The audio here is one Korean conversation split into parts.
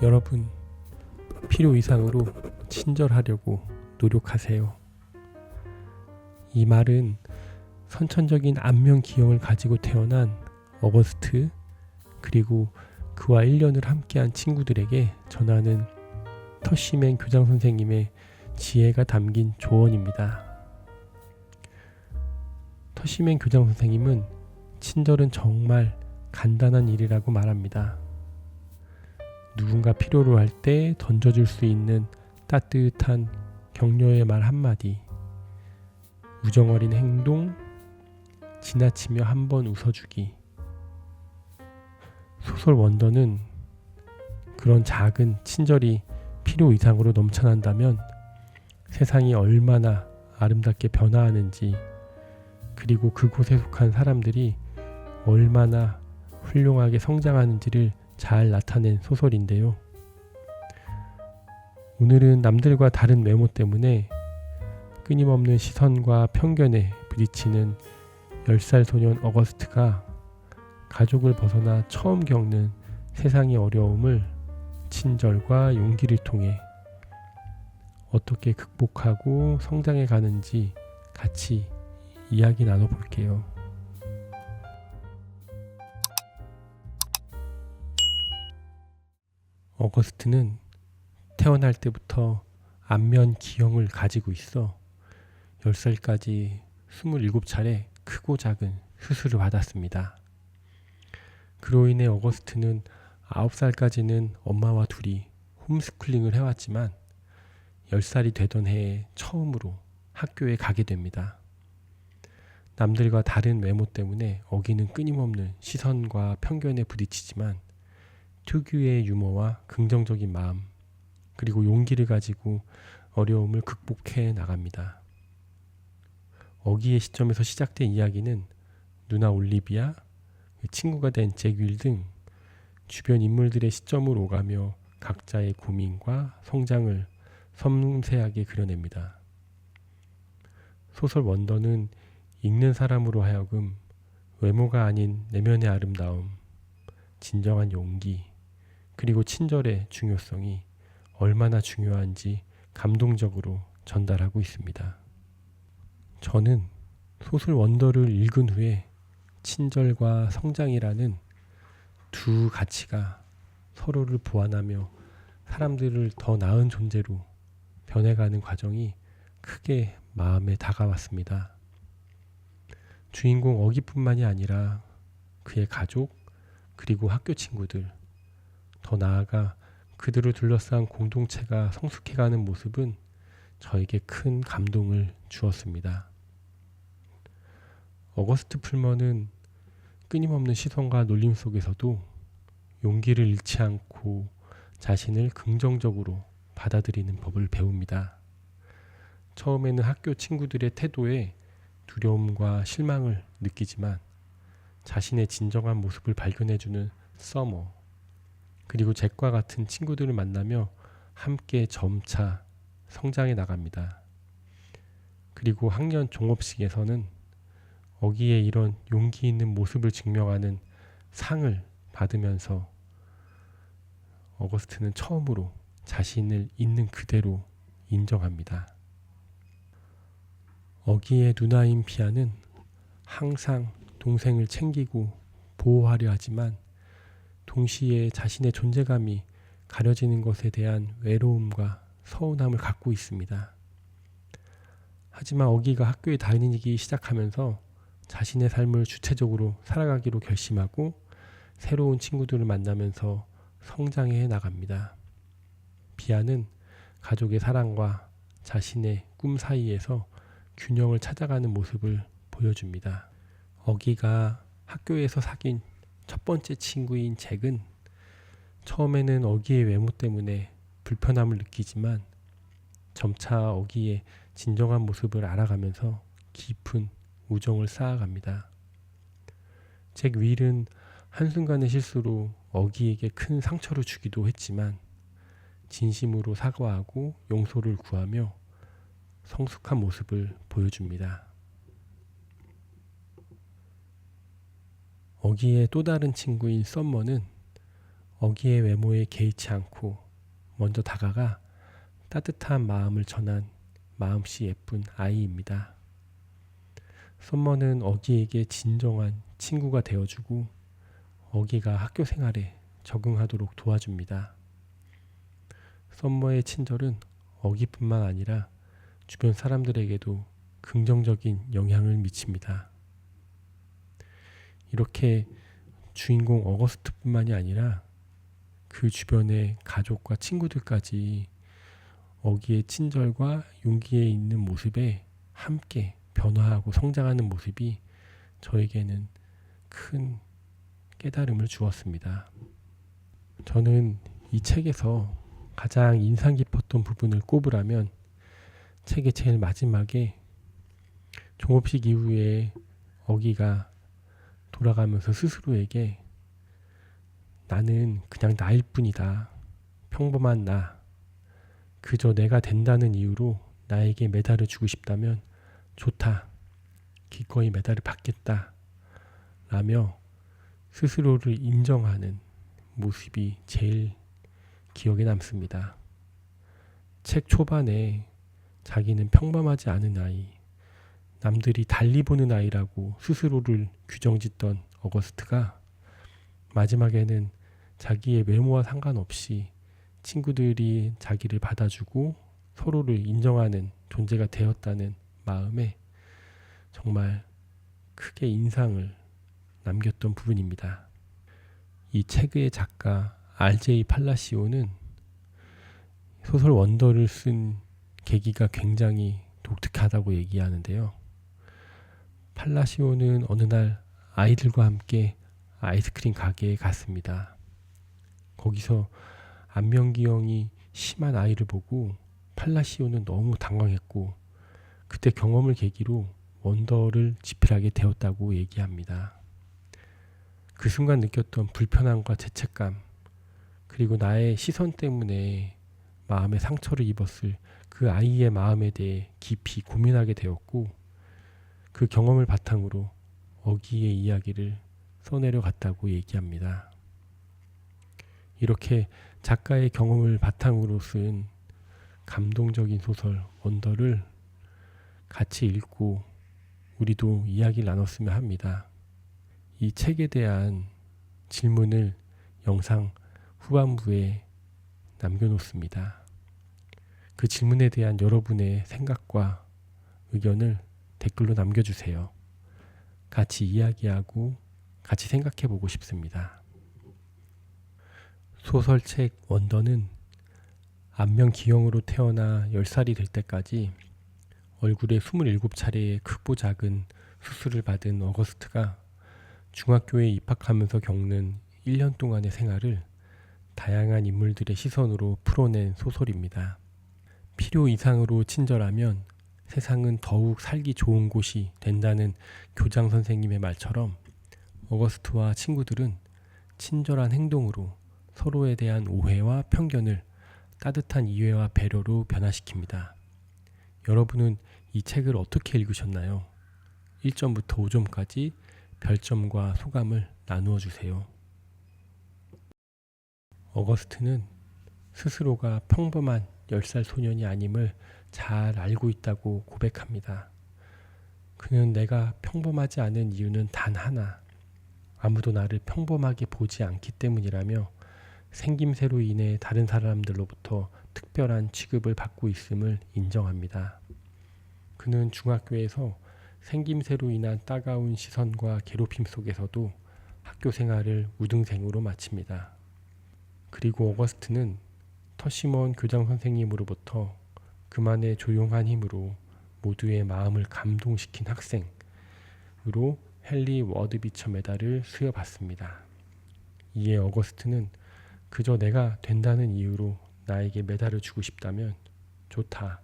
여러분, 필요 이상으로 친절하려고 노력하세요. 이 말은 선천적인 안면 기형을 가지고 태어난 어거스트, 그리고 그와 1년을 함께한 친구들에게 전하는 터시맨 교장 선생님의 지혜가 담긴 조언입니다. 터시맨 교장 선생님은 친절은 정말 간단한 일이라고 말합니다. 누군가 필요로 할 때 던져줄 수 있는 따뜻한 격려의 말 한마디, 우정어린 행동, 지나치며 한번 웃어주기. 소설 원더는 그런 작은 친절이 필요 이상으로 넘쳐난다면 세상이 얼마나 아름답게 변화하는지, 그리고 그곳에 속한 사람들이 얼마나 훌륭하게 성장하는지를 잘 나타낸 소설인데요. 오늘은 남들과 다른 외모 때문에 끊임없는 시선과 편견에 부딪히는 10살 소년 어거스트가 가족을 벗어나 처음 겪는 세상의 어려움을 친절과 용기를 통해 어떻게 극복하고 성장해 가는지 같이 이야기 나눠볼게요. 어거스트는 태어날 때부터 안면 기형을 가지고 있어 10살까지 27차례 크고 작은 수술을 받았습니다. 그로 인해 어거스트는 9살까지는 엄마와 둘이 홈스쿨링을 해왔지만 10살이 되던 해에 처음으로 학교에 가게 됩니다. 남들과 다른 외모 때문에 어기는 끊임없는 시선과 편견에 부딪히지만 특유의 유머와 긍정적인 마음, 그리고 용기를 가지고 어려움을 극복해 나갑니다. 어기의 시점에서 시작된 이야기는 누나 올리비아, 친구가 된 잭 윌 등 주변 인물들의 시점을 오가며 각자의 고민과 성장을 섬세하게 그려냅니다. 소설 원더는 읽는 사람으로 하여금 외모가 아닌 내면의 아름다움, 진정한 용기, 그리고 친절의 중요성이 얼마나 중요한지 감동적으로 전달하고 있습니다. 저는 소설 원더를 읽은 후에 친절과 성장이라는 두 가치가 서로를 보완하며 사람들을 더 나은 존재로 변해가는 과정이 크게 마음에 다가왔습니다. 주인공 어기뿐만이 아니라 그의 가족, 그리고 학교 친구들, 더 나아가 그들을 둘러싼 공동체가 성숙해가는 모습은 저에게 큰 감동을 주었습니다. 어거스트 풀먼은 끊임없는 시선과 놀림 속에서도 용기를 잃지 않고 자신을 긍정적으로 받아들이는 법을 배웁니다. 처음에는 학교 친구들의 태도에 두려움과 실망을 느끼지만 자신의 진정한 모습을 발견해주는 서머, 그리고 잭과 같은 친구들을 만나며 함께 점차 성장해 나갑니다. 그리고 학년 종업식에서는 어기의 이런 용기 있는 모습을 증명하는 상을 받으면서 어거스트는 처음으로 자신을 있는 그대로 인정합니다. 어기의 누나인 비아는 항상 동생을 챙기고 보호하려 하지만 동시에 자신의 존재감이 가려지는 것에 대한 외로움과 서운함을 갖고 있습니다. 하지만 어기가 학교에 다니기 시작하면서 자신의 삶을 주체적으로 살아가기로 결심하고 새로운 친구들을 만나면서 성장해 나갑니다. 비아는 가족의 사랑과 자신의 꿈 사이에서 균형을 찾아가는 모습을 보여줍니다. 어기가 학교에서 사귄 첫 번째 친구인 잭은 처음에는 어기의 외모 때문에 불편함을 느끼지만 점차 어기의 진정한 모습을 알아가면서 깊은 우정을 쌓아갑니다. 잭 윌은 한순간의 실수로 어기에게 큰 상처를 주기도 했지만 진심으로 사과하고 용서를 구하며 성숙한 모습을 보여줍니다. 어기의 또 다른 친구인 썸머는 어기의 외모에 개의치 않고 먼저 다가가 따뜻한 마음을 전한 마음씨 예쁜 아이입니다. 썸머는 어기에게 진정한 친구가 되어주고 어기가 학교 생활에 적응하도록 도와줍니다. 썸머의 친절은 어기뿐만 아니라 주변 사람들에게도 긍정적인 영향을 미칩니다. 이렇게 주인공 어거스트뿐만이 아니라 그 주변의 가족과 친구들까지 어기의 친절과 용기에 있는 모습에 함께 변화하고 성장하는 모습이 저에게는 큰 깨달음을 주었습니다. 저는 이 책에서 가장 인상 깊었던 부분을 꼽으라면 책의 제일 마지막에 종업식 이후에 어기가 돌아가면서 스스로에게 나는 그냥 나일 뿐이다. 평범한 나. 그저 내가 된다는 이유로 나에게 메달을 주고 싶다면 좋다. 기꺼이 메달을 받겠다. 라며 스스로를 인정하는 모습이 제일 기억에 남습니다. 책 초반에 자기는 평범하지 않은 아이, 남들이 달리 보는 아이라고 스스로를 규정짓던 어거스트가 마지막에는 자기의 외모와 상관없이 친구들이 자기를 받아주고 서로를 인정하는 존재가 되었다는 마음에 정말 크게 인상을 남겼던 부분입니다. 이 책의 작가 RJ 팔라시오는 소설 원더를 쓴 계기가 굉장히 독특하다고 얘기하는데요. 팔라시오는 어느 날 아이들과 함께 아이스크림 가게에 갔습니다. 거기서 안면기형이 심한 아이를 보고 팔라시오는 너무 당황했고 그때 경험을 계기로 원더를 집필하게 되었다고 얘기합니다. 그 순간 느꼈던 불편함과 죄책감 그리고 나의 시선 때문에 마음에 상처를 입었을 그 아이의 마음에 대해 깊이 고민하게 되었고 그 경험을 바탕으로 어기의 이야기를 써내려 갔다고 얘기합니다. 이렇게 작가의 경험을 바탕으로 쓴 감동적인 소설 원더를 같이 읽고 우리도 이야기를 나눴으면 합니다. 이 책에 대한 질문을 영상 후반부에 남겨놓습니다. 그 질문에 대한 여러분의 생각과 의견을 댓글로 남겨주세요. 같이 이야기하고 같이 생각해보고 싶습니다. 소설책 원더는 안면기형으로 태어나 10살이 될 때까지 얼굴에 27차례의 크고 작은 수술을 받은 어거스트가 중학교에 입학하면서 겪는 1년 동안의 생활을 다양한 인물들의 시선으로 풀어낸 소설입니다. 필요 이상으로 친절하면 세상은 더욱 살기 좋은 곳이 된다는 교장 선생님의 말처럼 어거스트와 친구들은 친절한 행동으로 서로에 대한 오해와 편견을 따뜻한 이해와 배려로 변화시킵니다. 여러분은 이 책을 어떻게 읽으셨나요? 1점부터 5점까지 별점과 소감을 나누어 주세요. 어거스트는 스스로가 평범한 10살 소년이 아님을 잘 알고 있다고 고백합니다. 그는 내가 평범하지 않은 이유는 단 하나, 아무도 나를 평범하게 보지 않기 때문이라며 생김새로 인해 다른 사람들로부터 특별한 취급을 받고 있음을 인정합니다. 그는 중학교에서 생김새로 인한 따가운 시선과 괴롭힘 속에서도 학교 생활을 우등생으로 마칩니다. 그리고 어거스트는 터시먼 교장 선생님으로부터 그만의 조용한 힘으로 모두의 마음을 감동시킨 학생으로 헨리 워드비처 메달을 수여받습니다. 이에 어거스트는 그저 내가 된다는 이유로 나에게 메달을 주고 싶다면 좋다.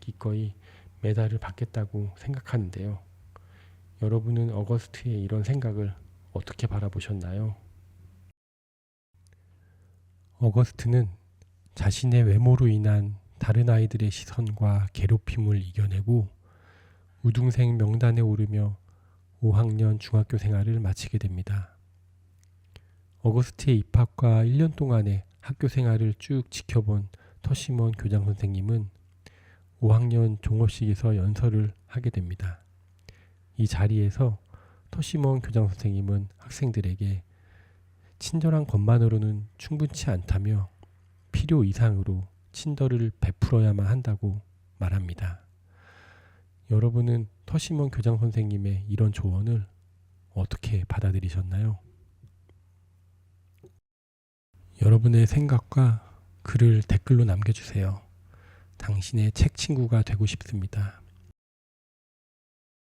기꺼이 메달을 받겠다고 생각하는데요. 여러분은 어거스트의 이런 생각을 어떻게 바라보셨나요? 어거스트는 자신의 외모로 인한 다른 아이들의 시선과 괴롭힘을 이겨내고 우등생 명단에 오르며 5학년 중학교 생활을 마치게 됩니다. 어거스트의 입학과 1년 동안의 학교 생활을 쭉 지켜본 터시먼 교장 선생님은 5학년 종업식에서 연설을 하게 됩니다. 이 자리에서 터시먼 교장 선생님은 학생들에게 친절한 것만으로는 충분치 않다며 필요 이상으로 친절을 베풀어야만 한다고 말합니다. 여러분은 터시먼 교장 선생님의 이런 조언을 어떻게 받아들이셨나요? 여러분의 생각과 글을 댓글로 남겨주세요. 당신의 책 친구가 되고 싶습니다.